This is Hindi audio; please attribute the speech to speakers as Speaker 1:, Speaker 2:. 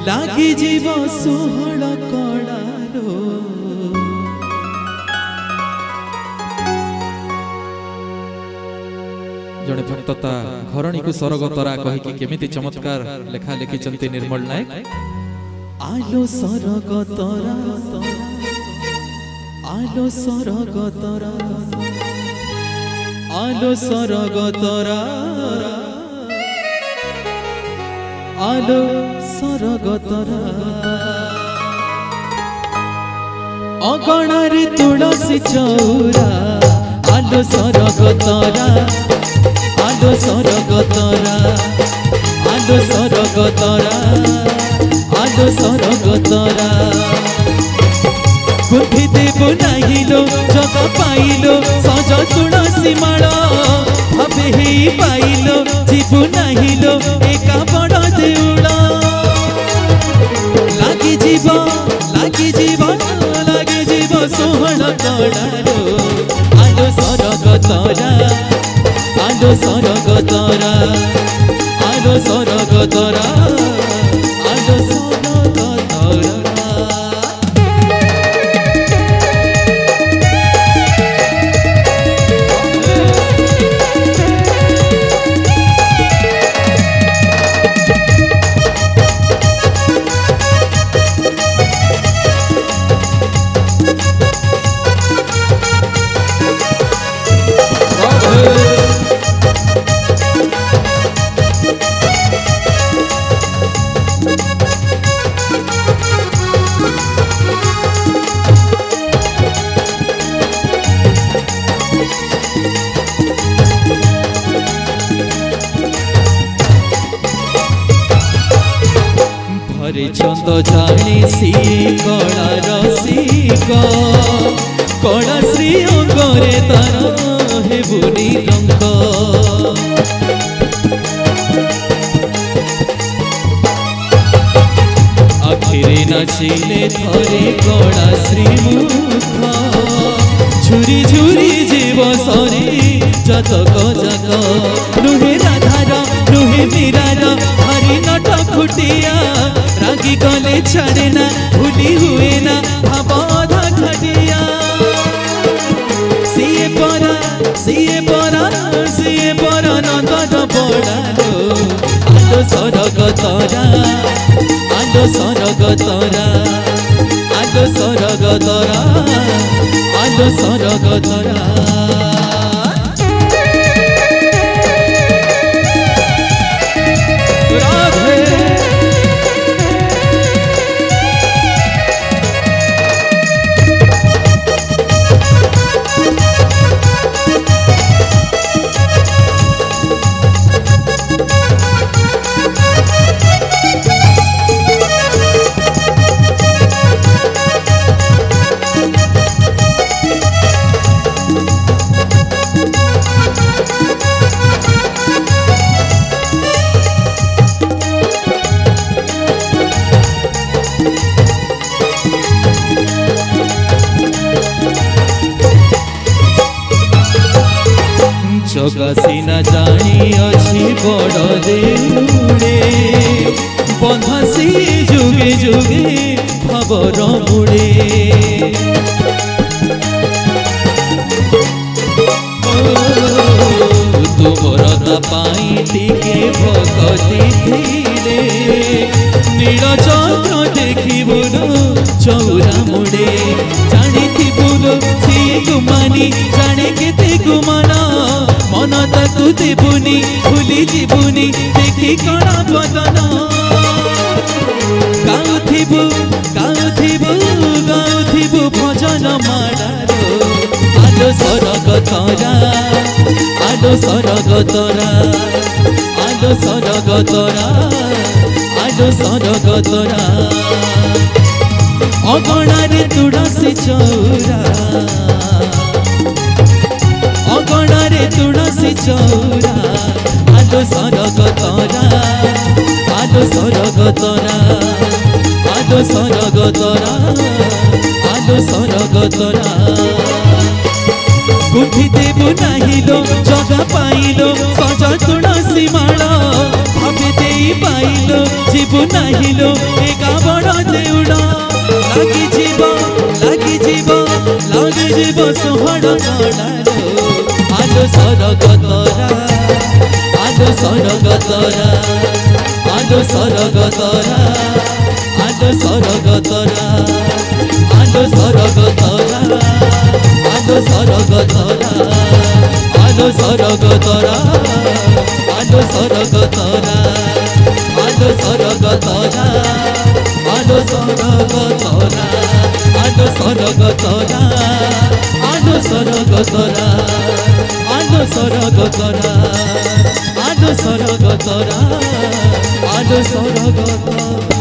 Speaker 1: लागी जीव सोहळ कड़ारो जड़े भक्तता घरणी को सरगतरा कहीकि केमिति चमत्कार लेखा लिखिचंती निर्मल नायक। आलो सरगतरा आलो सरगतरा आलो सरगतरा आलो सरगतरा अगणारे तुलसी चौरा आलो सरगतरा आलो सरगतरा आलो सरगतरा आलो सरगतरा गुंठी देबो नाहिलो जग पाइलो सज तुलसी माला भावे हे पाइलो जीवु नाहिलो एका बड़ देउला लागी जीव सोहळ कड़ारो आलो सरगतरा आलो सरगतरा आलो सरगतरा आलो सरगतरा चंद जानी सी कला रसिक कला श्री अंगरे तार हे बुनी लंक आखिरे नाचिले थरे कला श्री मुख झुरी झुरी जीव सरी जतक जक नुहे राधार नुहे मीरार हरि नट खुटिया रागी गले छाड़े ना भूली हुए ना भावधा खटिया सीए परा नंदन बड़ालो आलो सरगतरा आलो सरगतरा आलो सरगतरा आलो सरगतरा जगसीना जानी अच्छी बड़ देउड़े बंधासी जुगे जुगे भावर मुड़े तुमर तापाई टिके भगती धीरे नील चंद्र देखिबुलो चौरा मुड़े जानी थिबुलो सी गुमानी जाने केते गुमाना मन ताकू देबुनी भूली जीवुनी देखी कणा बदन गाउथिबु भजन माडारो आलो सरगतरा आलो सरगतरा आलो सरगतरा आलो सरगतरा अगणारे तुलसी चौरा अगणारे तुलसी चौरा आलो सरगतरा आलो सरगतरा आलो सरगतरा आलो सरगतरा गुंठी देबु नाहिलो जगा पाइलो सज तुलसी माला भावे देई पाइलो जीवु नाहिलो एका बड़ देउड़ लागी जीव सोहर कड़ालो आलो सरग तोरा आलो सरग तोरा आलो सरग तोरा आलो सरग तोरा आलो सरग तोरा आलो सरग तोरा आलो सरग तोरा आलो सरग तोरा आलो सरग तोरा आलो सरग तोरा आलो सरग तोरा आलो सरग तोरा आलो सरग तोरा आलो सरग तोरा आलो सरग तोरा।